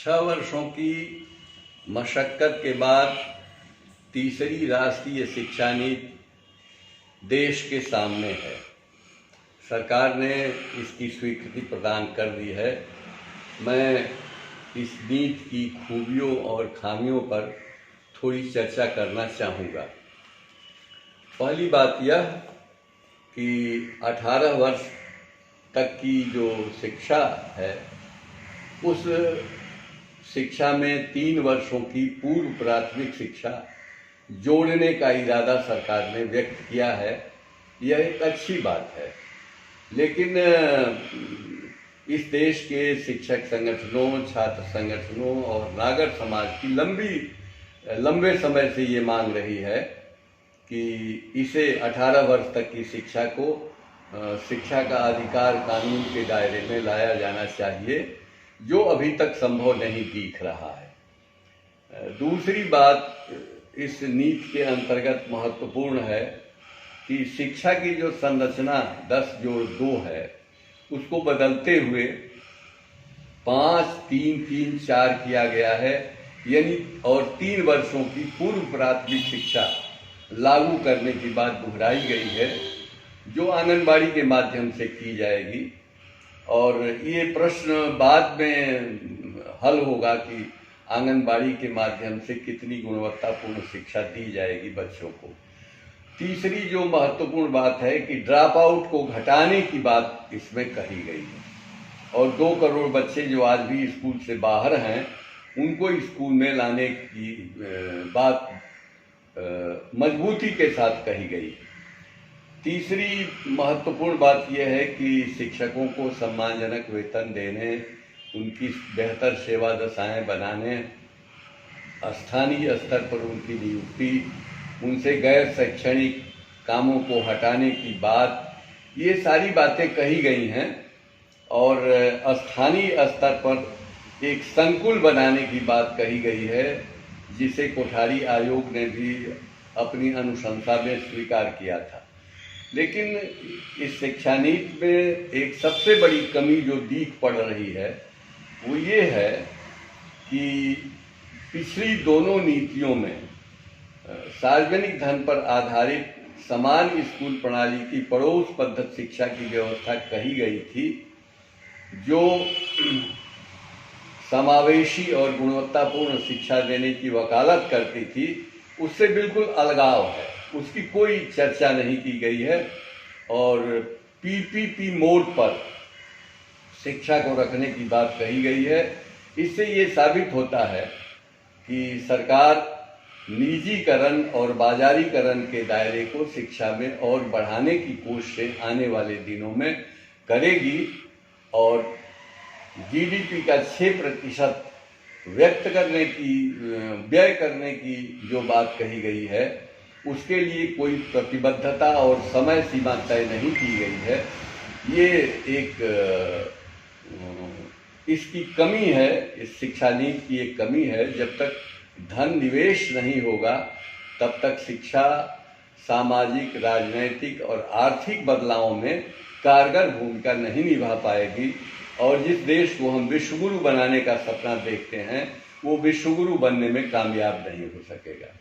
6 वर्षों की मशक्कत के बाद तीसरी राष्ट्रीय शिक्षा नीति देश के सामने है। सरकार ने इसकी स्वीकृति प्रदान कर दी है। मैं इस नीति की खूबियों और खामियों पर थोड़ी चर्चा करना चाहूँगा। पहली बात यह कि 18 वर्ष तक की जो शिक्षा है उस शिक्षा में 3 वर्षों की पूर्व प्राथमिक शिक्षा जोड़ने का इरादा सरकार ने व्यक्त किया है। यह एक अच्छी बात है, लेकिन इस देश के शिक्षक संगठनों, छात्र संगठनों और नागर समाज की लंबे समय से ये मांग रही है कि इसे 18 वर्ष तक की शिक्षा को शिक्षा का अधिकार कानून के दायरे में लाया जाना चाहिए, जो अभी तक संभव नहीं दिख रहा है। दूसरी बात इस नीति के अंतर्गत महत्वपूर्ण है कि शिक्षा की जो संरचना 10+2 है उसको बदलते हुए 5-3-3-4 किया गया है, यानी और 3 वर्षों की पूर्व प्राथमिक शिक्षा लागू करने की बात दोहराई गई है, जो आंगनबाड़ी के माध्यम से की जाएगी। और ये प्रश्न बाद में हल होगा कि आंगनबाड़ी के माध्यम से कितनी गुणवत्तापूर्ण शिक्षा दी जाएगी बच्चों को। तीसरी जो महत्वपूर्ण बात है कि ड्रॉप आउट को घटाने की बात इसमें कही गई है और 2 करोड़ बच्चे जो आज भी स्कूल से बाहर हैं उनको स्कूल में लाने की बात मजबूती के साथ कही गई है। तीसरी महत्वपूर्ण बात यह है कि शिक्षकों को सम्मानजनक वेतन देने, उनकी बेहतर सेवा दशाएं बनाने, स्थानीय स्तर पर उनकी नियुक्ति, उनसे गैर शैक्षणिक कामों को हटाने की बात, ये सारी बातें कही गई हैं। और स्थानीय स्तर पर एक संकुल बनाने की बात कही गई है, जिसे कोठारी आयोग ने भी अपनी अनुशंसा में स्वीकार किया था। लेकिन इस शिक्षा नीति में एक सबसे बड़ी कमी जो दीख पड़ रही है वो ये है कि पिछली दोनों नीतियों में सार्वजनिक धन पर आधारित समान स्कूल प्रणाली की पड़ोस पद्धति शिक्षा की व्यवस्था कही गई थी, जो समावेशी और गुणवत्तापूर्ण शिक्षा देने की वकालत करती थी, उससे बिल्कुल अलगाव है। उसकी कोई चर्चा नहीं की गई है और पीपीपी मोड पर शिक्षा को रखने की बात कही गई है। इससे ये साबित होता है कि सरकार निजीकरण और बाजारीकरण के दायरे को शिक्षा में और बढ़ाने की कोशिश आने वाले दिनों में करेगी और जीडीपी का 6% व्यय करने की जो बात कही गई है उसके लिए कोई प्रतिबद्धता और समय सीमा तय नहीं की गई है। ये एक इसकी कमी है, इस शिक्षा नीति की एक कमी है। जब तक धन निवेश नहीं होगा तब तक शिक्षा सामाजिक, राजनैतिक और आर्थिक बदलावों में कारगर भूमिका नहीं निभा पाएगी और जिस देश को हम विश्वगुरु बनाने का सपना देखते हैं वो विश्वगुरु बनने में कामयाब नहीं हो सकेगा।